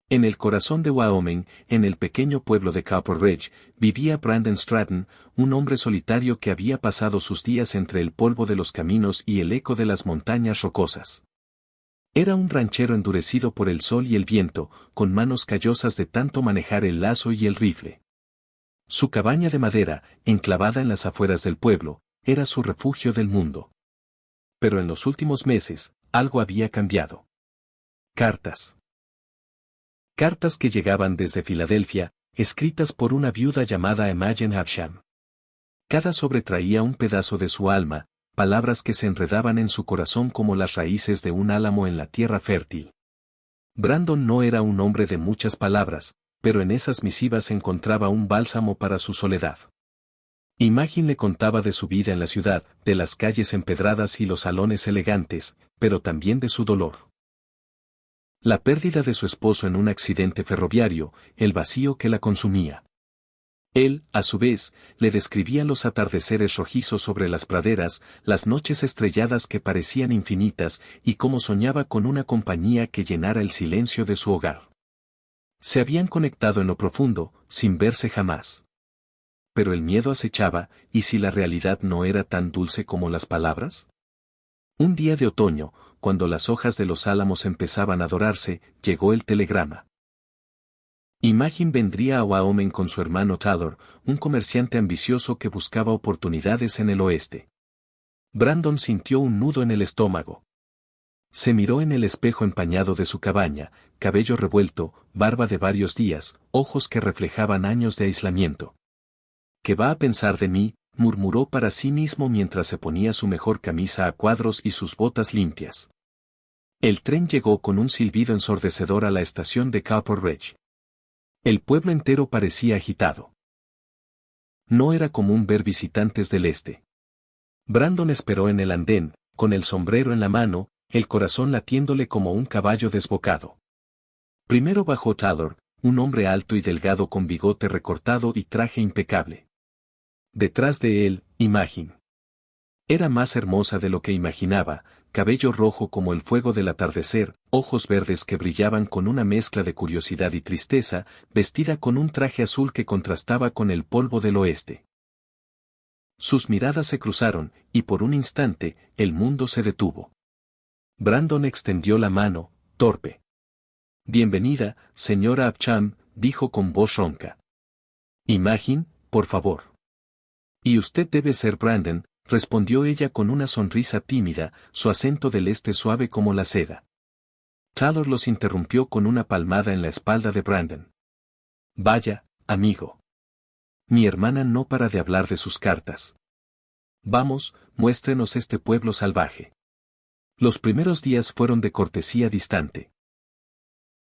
En el corazón de Wyoming, en el pequeño pueblo de Copper Ridge, vivía Brandon Stratton, un hombre solitario que había pasado sus días entre el polvo de los caminos y el eco de las montañas rocosas. Era un ranchero endurecido por el sol y el viento, con manos callosas de tanto manejar el lazo y el rifle. Su cabaña de madera, enclavada en las afueras del pueblo, era su refugio del mundo. Pero en los últimos meses, algo había cambiado. Cartas. Cartas que llegaban desde Filadelfia, escritas por una viuda llamada Imogen Havsham. Cada sobre traía un pedazo de su alma, palabras que se enredaban en su corazón como las raíces de un álamo en la tierra fértil. Brandon no era un hombre de muchas palabras, pero en esas misivas encontraba un bálsamo para su soledad. Imogen le contaba de su vida en la ciudad, de las calles empedradas y los salones elegantes, pero también de su dolor. La pérdida de su esposo en un accidente ferroviario, el vacío que la consumía. Él, a su vez, le describía los atardeceres rojizos sobre las praderas, las noches estrelladas que parecían infinitas, y cómo soñaba con una compañía que llenara el silencio de su hogar. Se habían conectado en lo profundo, sin verse jamás. Pero el miedo acechaba, ¿y si la realidad no era tan dulce como las palabras? Un día de otoño, cuando las hojas de los álamos empezaban a dorarse, llegó el telegrama. Imogen vendría a Wyoming con su hermano Tyler, un comerciante ambicioso que buscaba oportunidades en el oeste. Brandon sintió un nudo en el estómago. Se miró en el espejo empañado de su cabaña, cabello revuelto, barba de varios días, ojos que reflejaban años de aislamiento. ¿Qué va a pensar de mí?, murmuró para sí mismo mientras se ponía su mejor camisa a cuadros y sus botas limpias. El tren llegó con un silbido ensordecedor a la estación de Copper Ridge. El pueblo entero parecía agitado. No era común ver visitantes del este. Brandon esperó en el andén, con el sombrero en la mano, el corazón latiéndole como un caballo desbocado. Primero bajó Tyler, un hombre alto y delgado con bigote recortado y traje impecable. Detrás de él, Imogen. Era más hermosa de lo que imaginaba, cabello rojo como el fuego del atardecer, ojos verdes que brillaban con una mezcla de curiosidad y tristeza, vestida con un traje azul que contrastaba con el polvo del oeste. Sus miradas se cruzaron, y por un instante, el mundo se detuvo. Brandon extendió la mano, torpe. «Bienvenida, señora Havsham», dijo con voz ronca. «Imogen, por favor». «Y usted debe ser Brandon», respondió ella con una sonrisa tímida, su acento del este suave como la seda. Tyler los interrumpió con una palmada en la espalda de Brandon. «Vaya, amigo. Mi hermana no para de hablar de sus cartas. Vamos, muéstrenos este pueblo salvaje». Los primeros días fueron de cortesía distante.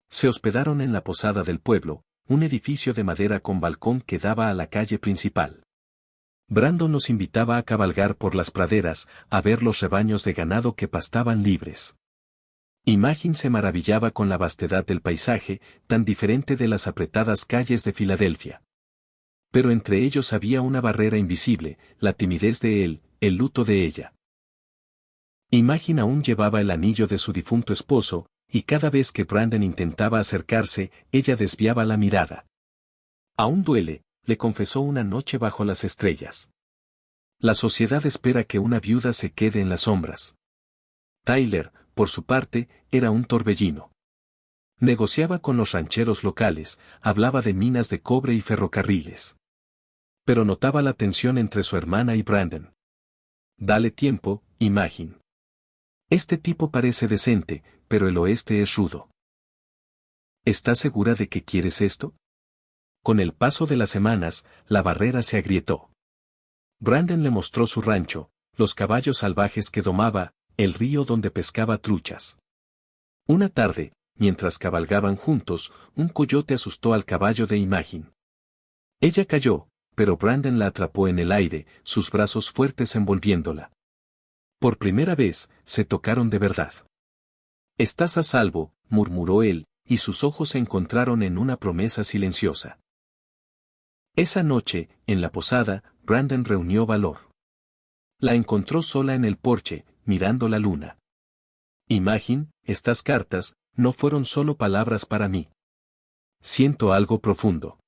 Se hospedaron en la posada del pueblo, un edificio de madera con balcón que daba a la calle principal. Brandon los invitaba a cabalgar por las praderas, a ver los rebaños de ganado que pastaban libres. Imogen se maravillaba con la vastedad del paisaje, tan diferente de las apretadas calles de Filadelfia. Pero entre ellos había una barrera invisible, la timidez de él, el luto de ella. Imogen aún llevaba el anillo de su difunto esposo, y cada vez que Brandon intentaba acercarse, ella desviaba la mirada. «Aún duele», le confesó una noche bajo las estrellas. «La sociedad espera que una viuda se quede en las sombras». Tyler, por su parte, era un torbellino. Negociaba con los rancheros locales, hablaba de minas de cobre y ferrocarriles. Pero notaba la tensión entre su hermana y Brandon. «Dale tiempo, Imogen. Este tipo parece decente, pero el oeste es rudo». «¿Estás segura de que quieres esto?». Con el paso de las semanas, la barrera se agrietó. Brandon le mostró su rancho, los caballos salvajes que domaba, el río donde pescaba truchas. Una tarde, mientras cabalgaban juntos, un coyote asustó al caballo de Imogen. Ella cayó, pero Brandon la atrapó en el aire, sus brazos fuertes envolviéndola. Por primera vez, se tocaron de verdad. «Estás a salvo», murmuró él, y sus ojos se encontraron en una promesa silenciosa. Esa noche, en la posada, Brandon reunió valor. La encontró sola en el porche, mirando la luna. «Imogen, estas cartas, no fueron solo palabras para mí. Siento algo profundo.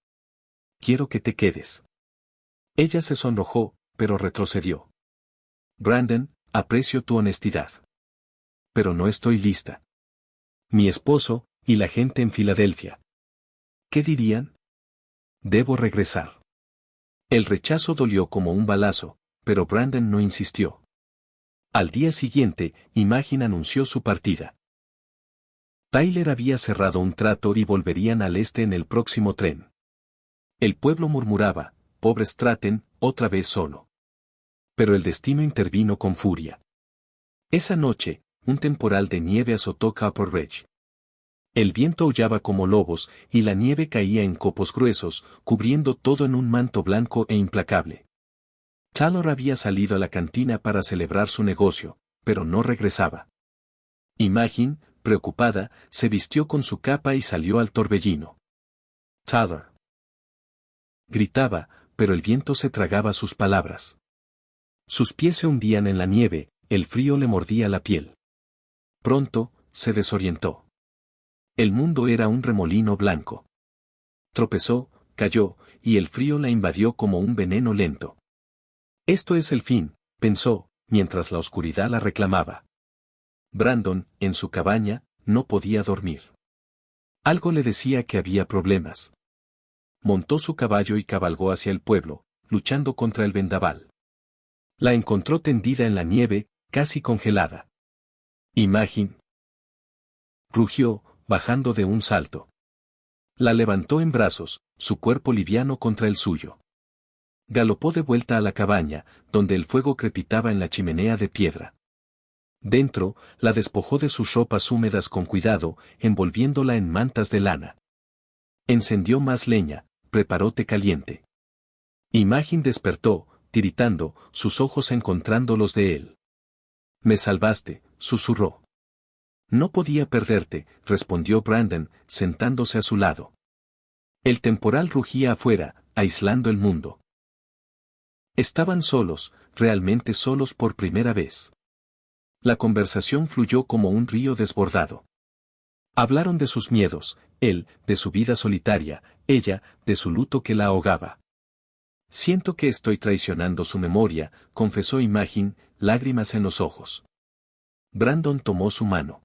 Quiero que te quedes. Ella se sonrojó, pero retrocedió. Brandon, aprecio tu honestidad. Pero no estoy lista. Mi esposo, y la gente en Filadelfia. ¿Qué dirían? Debo regresar. El rechazo dolió como un balazo, pero Brandon no insistió. Al día siguiente, Imagine anunció su partida. Tyler había cerrado un trato y volverían al este en el próximo tren. El pueblo murmuraba, pobre Stratton, otra vez solo. Pero el destino intervino con furia. Esa noche, un temporal de nieve azotó Copper Ridge. El viento aullaba como lobos y la nieve caía en copos gruesos, cubriendo todo en un manto blanco e implacable. Taylor había salido a la cantina para celebrar su negocio, pero no regresaba. Imagine, preocupada, se vistió con su capa y salió al torbellino. Taylor. Gritaba, pero el viento se tragaba sus palabras. Sus pies se hundían en la nieve, el frío le mordía la piel. Pronto, se desorientó. El mundo era un remolino blanco. Tropezó, cayó, y el frío la invadió como un veneno lento. Esto es el fin, pensó, mientras la oscuridad la reclamaba. Brandon, en su cabaña, no podía dormir. Algo le decía que había problemas. Montó su caballo y cabalgó hacia el pueblo, luchando contra el vendaval. La encontró tendida en la nieve, casi congelada. Imagine. Rugió, bajando de un salto. La levantó en brazos, su cuerpo liviano contra el suyo. Galopó de vuelta a la cabaña, donde el fuego crepitaba en la chimenea de piedra. Dentro, la despojó de sus ropas húmedas con cuidado, envolviéndola en mantas de lana. Encendió más leña, preparó té caliente. Imagine despertó, tiritando, sus ojos encontrando los de él. Me salvaste, susurró. No podía perderte, respondió Brandon, sentándose a su lado. El temporal rugía afuera, aislando el mundo. Estaban solos, realmente solos por primera vez. La conversación fluyó como un río desbordado. Hablaron de sus miedos, él, de su vida solitaria, ella, de su luto que la ahogaba. Siento que estoy traicionando su memoria, confesó Imagine, lágrimas en los ojos. Brandon tomó su mano.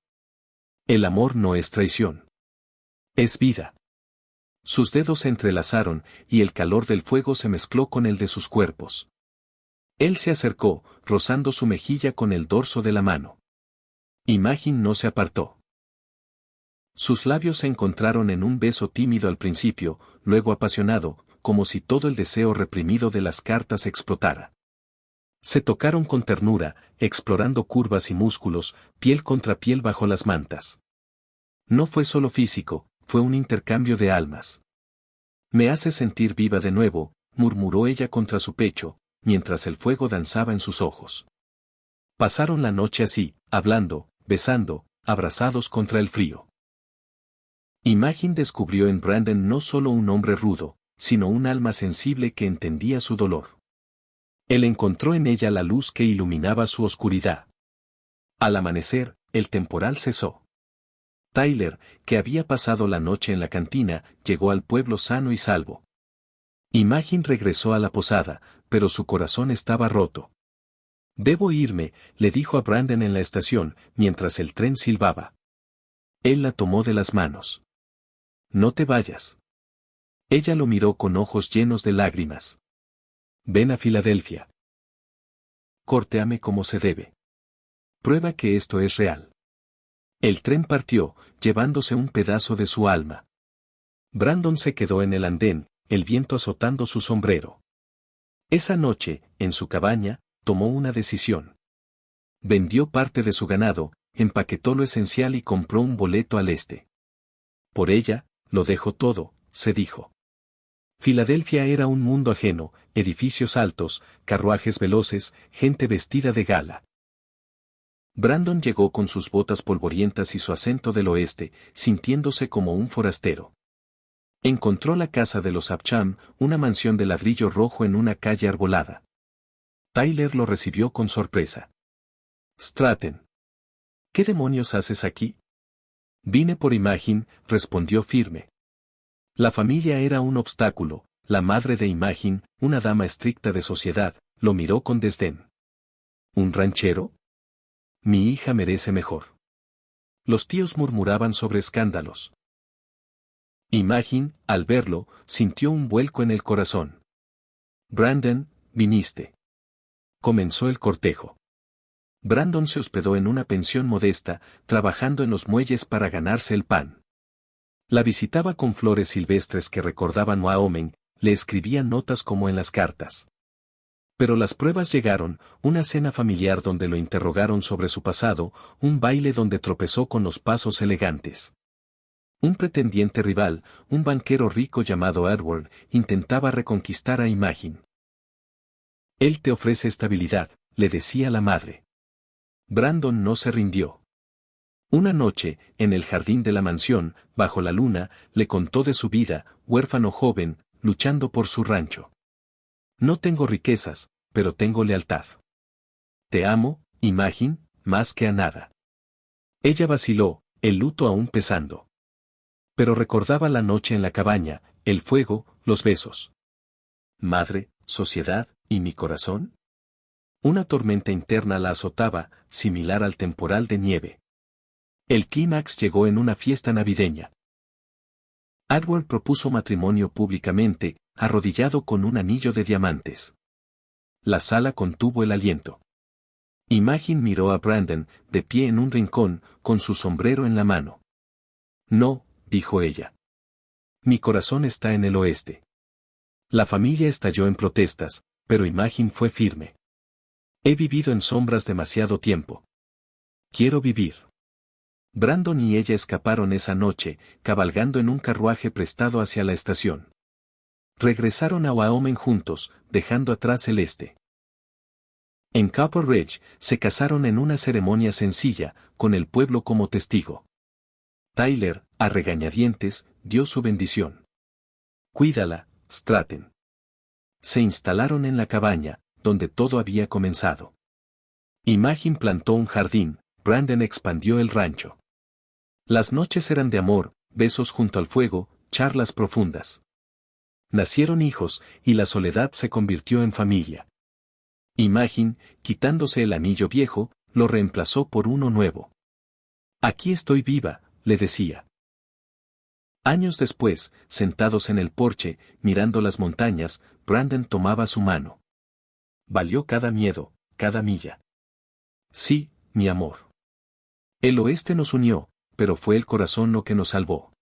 El amor no es traición. Es vida. Sus dedos se entrelazaron, y el calor del fuego se mezcló con el de sus cuerpos. Él se acercó, rozando su mejilla con el dorso de la mano. Imagine no se apartó. Sus labios se encontraron en un beso tímido al principio, luego apasionado, como si todo el deseo reprimido de las cartas explotara. Se tocaron con ternura, explorando curvas y músculos, piel contra piel bajo las mantas. No fue solo físico, fue un intercambio de almas. Me hace sentir viva de nuevo, murmuró ella contra su pecho, mientras el fuego danzaba en sus ojos. Pasaron la noche así, hablando, besando, abrazados contra el frío. Imagine descubrió en Brandon no solo un hombre rudo, sino un alma sensible que entendía su dolor. Él encontró en ella la luz que iluminaba su oscuridad. Al amanecer, el temporal cesó. Tyler, que había pasado la noche en la cantina, llegó al pueblo sano y salvo. Imagine regresó a la posada, pero su corazón estaba roto. Debo irme, le dijo a Brandon en la estación, mientras el tren silbaba. Él la tomó de las manos. No te vayas. Ella lo miró con ojos llenos de lágrimas. Ven a Filadelfia. Córteame como se debe. Prueba que esto es real. El tren partió, llevándose un pedazo de su alma. Brandon se quedó en el andén, el viento azotando su sombrero. Esa noche, en su cabaña, tomó una decisión. Vendió parte de su ganado, empaquetó lo esencial y compró un boleto al este. Por ella, lo dejo todo, se dijo. Filadelfia era un mundo ajeno, edificios altos, carruajes veloces, gente vestida de gala. Brandon llegó con sus botas polvorientas y su acento del oeste, sintiéndose como un forastero. Encontró la casa de los Upcham, una mansión de ladrillo rojo en una calle arbolada. Tyler lo recibió con sorpresa. Stratton. ¿Qué demonios haces aquí? Vine por Imagine, respondió firme. La familia era un obstáculo, la madre de Imagine, una dama estricta de sociedad, lo miró con desdén. ¿Un ranchero? Mi hija merece mejor. Los tíos murmuraban sobre escándalos. Imagine, al verlo, sintió un vuelco en el corazón. Brandon, viniste. Comenzó el cortejo. Brandon se hospedó en una pensión modesta, trabajando en los muelles para ganarse el pan. La visitaba con flores silvestres que recordaban Wyoming, le escribía notas como en las cartas. Pero las pruebas llegaron, una cena familiar donde lo interrogaron sobre su pasado, un baile donde tropezó con los pasos elegantes. Un pretendiente rival, un banquero rico llamado Edward, intentaba reconquistar a Imagine. Él te ofrece estabilidad, le decía la madre. Brandon no se rindió. Una noche, en el jardín de la mansión, bajo la luna, le contó de su vida, huérfano joven, luchando por su rancho. No tengo riquezas, pero tengo lealtad. Te amo, Imagine, más que a nada. Ella vaciló, el luto aún pesando. Pero recordaba la noche en la cabaña, el fuego, los besos. Madre, sociedad, ¿y mi corazón? Una tormenta interna la azotaba, similar al temporal de nieve. El clímax llegó en una fiesta navideña. Edward propuso matrimonio públicamente, arrodillado con un anillo de diamantes. La sala contuvo el aliento. Imagine miró a Brandon, de pie en un rincón, con su sombrero en la mano. No, dijo ella. Mi corazón está en el oeste. La familia estalló en protestas, pero Imagine fue firme. He vivido en sombras demasiado tiempo. Quiero vivir. Brandon y ella escaparon esa noche, cabalgando en un carruaje prestado hacia la estación. Regresaron a Wyoming juntos, dejando atrás el este. En Copper Ridge, se casaron en una ceremonia sencilla, con el pueblo como testigo. Tyler, a regañadientes, dio su bendición. Cuídala, Stratton. Se instalaron en la cabaña, donde todo había comenzado. Imagine plantó un jardín, Brandon expandió el rancho. Las noches eran de amor, besos junto al fuego, charlas profundas. Nacieron hijos, y la soledad se convirtió en familia. Imagine, quitándose el anillo viejo, lo reemplazó por uno nuevo. Aquí estoy viva, le decía. Años después, sentados en el porche, mirando las montañas, Brandon tomaba su mano. Valió cada miedo, cada milla. Sí, mi amor. El oeste nos unió, pero fue el corazón lo que nos salvó.